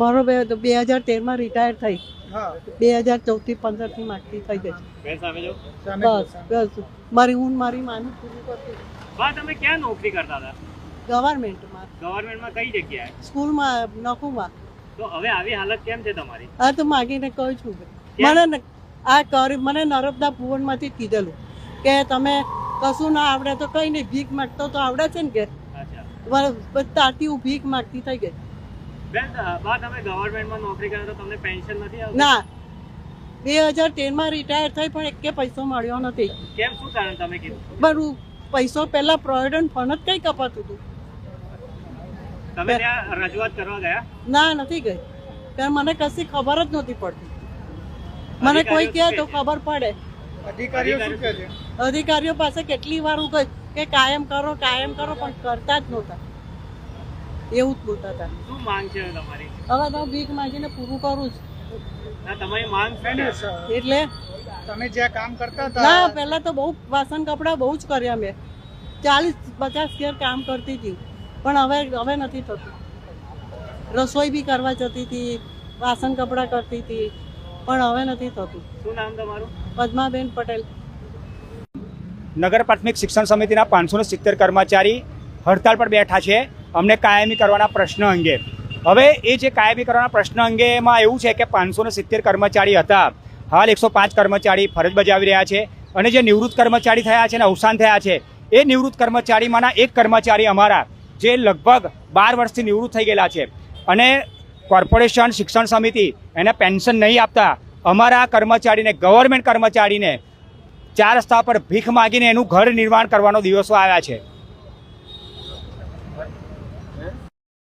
મારો 2013 રિટાયર થઈ, 2014 થી 15 થી માગતી થઈ ગઈ. બસ મારી માનું પૂરું કરતી. તમે ક્યાં નોકરી કરતા હતા? ગવર્મેન્ટમાં. ગવર્મેન્ટમાં કઈ જગ્યાએ? સ્કૂલમાં, નોકરીમાં. તો હવે આવી હાલત કેમ છે તમારી? આ તો માગીને કહું છું મને આ કરી મને નર્મદા ભુવનમાંથી કીધેલું કે તમે કશું ના આવડે તો કઈ નહીં, ભીખ માગતો તો આવડે છે ને કે તાતી હું ભીખ માગતી થઈ ગઈ. બેન તમે ગવર્મેન્ટમાં નોકરી કરો તો તમને પેન્શન નથી આવતી? ના, 2013 રિટાયર થઈ પણ એકે પૈસો મળ્યો નથી. કેમ, શું કારણ તમે કીધું? બરું પૈસો પહેલા પ્રોવિડન્ટ ફંડ જ કઈ કપાતું હતું. તમે ત્યાં રજૂઆત કરવા ગયા? ના, નથી ગઈ, કારણ મને કશી ખબર જ નહોતી પડતી. મને કોઈ કહે તો ખબર પડે. અધિકારીઓ પાસે કેટલી વાર હું ગઈ કે કાયમ કરો પણ કરતા જ નહોતા. એવું જ બોલતા હતા. શું માંગ છે તમારી? હવે તો ભીખ માંગીને પૂરું કરું છું. તમારી માંગ છે ને? એટલે તમે જ્યાં કામ કરતા હતા? ના, પહેલા તો બહુ વાસણ કપડા બહુ જ કર્યા મેં, 40-50 ઘેર કામ કરતી હતી, પણ હવે નથી થતું. રસોઈ બી કરવા જતી હતી, વાસણ કપડા કરતી હતી, પણ હવે નથી થતું. શું નામ તમારું? પદ્માબેન પટેલ. નગર પ્રાથમિક શિક્ષણ સમિતિના 570 કર્મચારી હડતાળ પર બેઠા છે અમને કાયમી કરવાના પ્રશ્ન અંગે. હવે એ જે કાયમી કરવાના પ્રશ્ન અંગેમાં એવું છે કે 570 કર્મચારી હતા, હાલ 105 કર્મચારી ફરજ બજાવી રહ્યા છે, અને જે નિવૃત્ત કર્મચારી થયા છે અને અવસાન થયા છે એ નિવૃત્ત કર્મચારીમાંના એક કર્મચારી અમારા જે લગભગ 12 વર્ષથી નિવૃત્ત થઈ ગયેલા છે, અને કોર્પોરેશન શિક્ષણ સમિતિ એને પેન્શન નહીં આપતા અમારા કર્મચારીને, ગવર્મેન્ટ કર્મચારીને 4 રસ્તા પર ભીખ માગીને એનું ઘર નિર્માણ કરવાનો દિવસો આવ્યા છે.